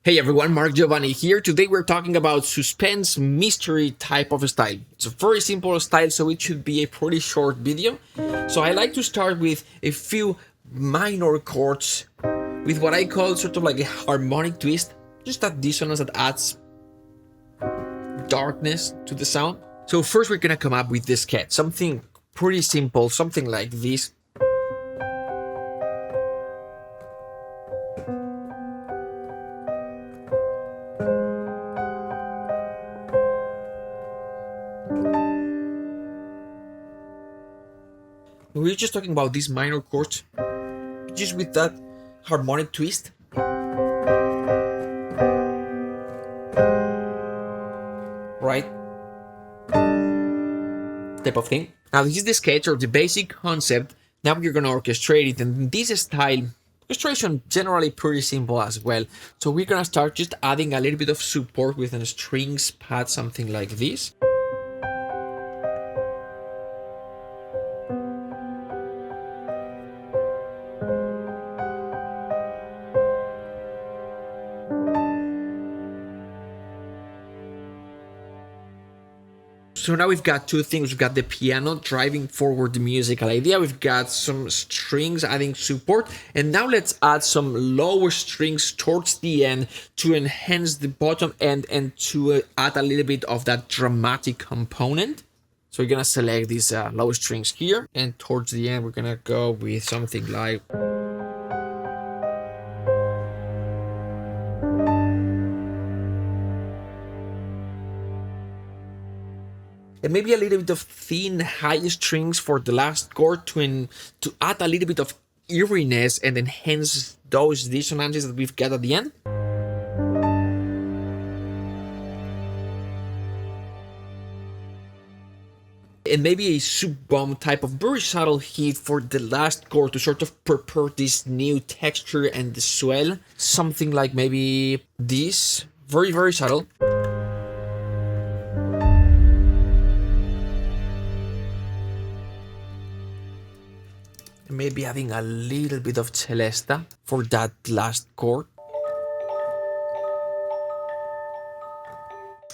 Hey everyone, Marc Jovani here. Today we're talking about suspense mystery type of style. It's a very simple style, so it should be a pretty short video. So I like to start with a few minor chords with what I call sort of like a harmonic twist, just that dissonance that adds darkness to the sound. So first we're gonna come up with this sketch, something pretty simple, something like this. We're just talking about these minor chords, just with that harmonic twist. Right? Type of thing. Now this is the sketch or the basic concept. Now we're gonna orchestrate it, and in this style, orchestration generally pretty simple as well. So we're gonna start just adding a little bit of support with a strings pad, something like this. So now we've got two things. We've got the piano driving forward the musical idea. We've got some strings adding support. And now let's add some lower strings towards the end to enhance the bottom end and to add a little bit of that dramatic component. So we're going to select these lower strings here. And towards the end, we're going to go with something like... and maybe a little bit of thin high strings for the last chord to add a little bit of eeriness and enhance those dissonances that we've got at the end. And maybe a sub-bomb type of very subtle hit for the last chord to sort of prepare this new texture and the swell. Something like maybe this, very, very subtle. Maybe adding a little bit of celesta for that last chord.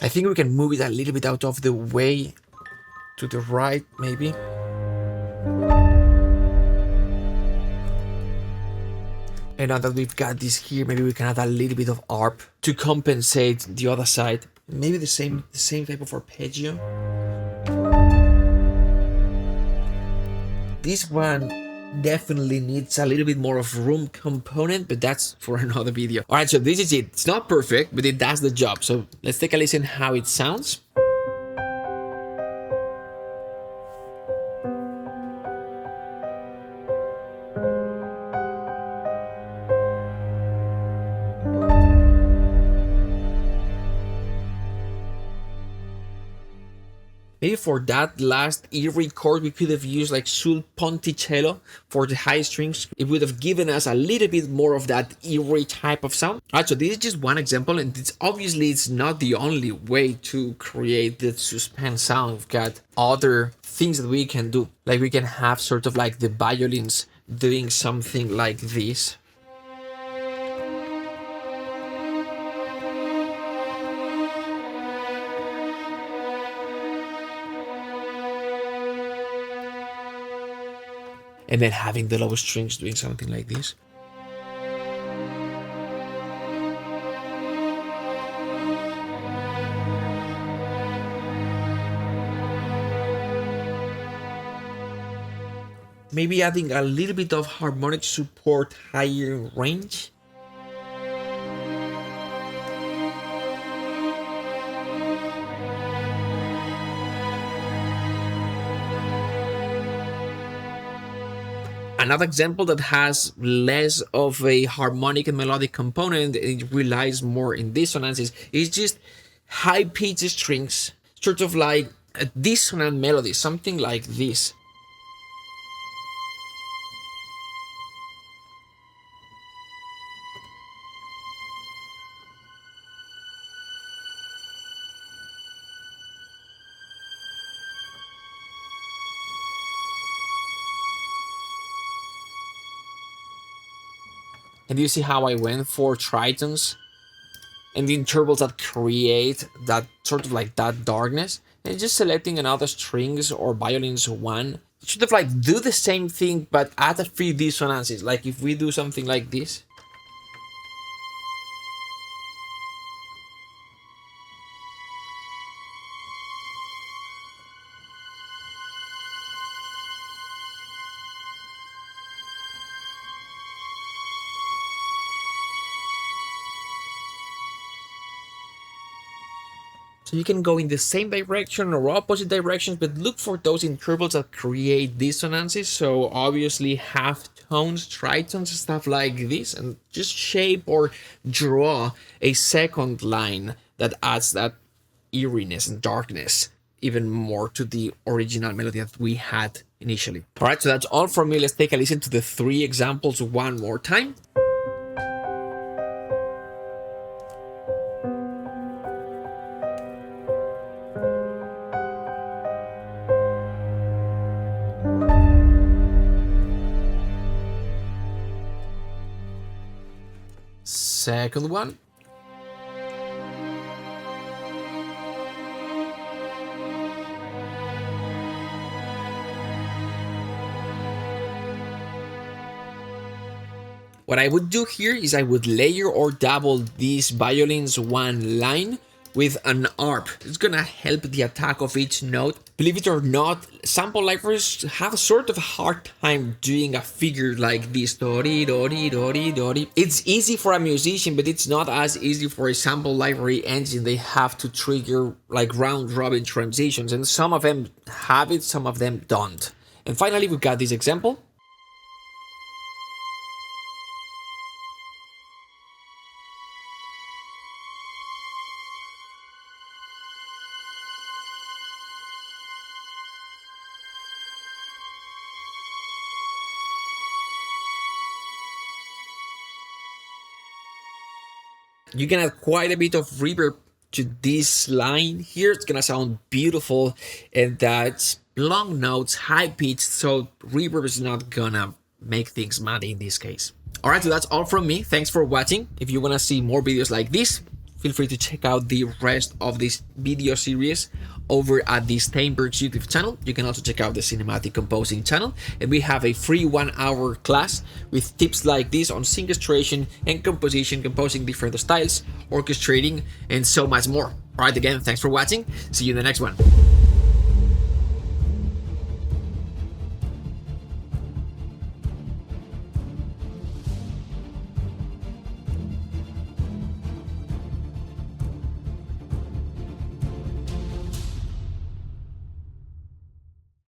I think we can move it a little bit out of the way to the right, maybe. And now that we've got this here, maybe we can add a little bit of harp to compensate the other side. Maybe the same type of arpeggio. This one definitely needs a little bit more of room component, but that's for another video. All right, so this is it. It's not perfect, but it does the job. So let's take a listen how it sounds. Maybe for that last eerie chord, we could have used like sul ponticello for the high strings. It would have given us a little bit more of that eerie type of sound. All right, so this is just one example, and it's not the only way to create the suspense sound. We've got other things that we can do. Like we can have sort of like the violins doing something like this. And then having the lower strings doing something like this. Maybe adding a little bit of harmonic support, higher range. Another example that has less of a harmonic and melodic component, it relies more in dissonances, is just high-pitched strings, sort of like a dissonant melody, something like this. And you see how I went for tritones? and the intervals that create that sort of like that darkness, and just selecting another strings or violins one, sort of like do the same thing but add a few dissonances. Like if we do something like this, so you can go in the same direction or opposite directions, but look for those intervals that create dissonances. So obviously half tones, tritones, stuff like this, and just shape or draw a second line that adds that eeriness and darkness even more to the original melody that we had initially. All right, so that's all from me. Let's take a listen to the 3 examples one more time. Second one. What I would do here is I would layer or double these violins one line with an ARP. It's gonna help the attack of each note. Believe it or not, sample libraries have sort of a hard time doing a figure like this. Dori, dori, dori, dori. It's easy for a musician, but it's not as easy for a sample library engine. They have to trigger like round robin transitions, and some of them have it, some of them don't. And finally, we've got this example. You can add quite a bit of reverb to this line here. It's gonna sound beautiful, and that's long notes, high pitched, so reverb is not gonna make things mad in this case. Alright, so that's all from me. Thanks for watching. If you wanna see more videos like this, feel free to check out the rest of this video series over at the Steinberg's YouTube channel. You can also check out the cinematic composing channel, and we have a free 1-hour class with tips like this on syncastration and composition, composing different styles, orchestrating, and so much more. Alright, again, thanks for watching. See you in the next one.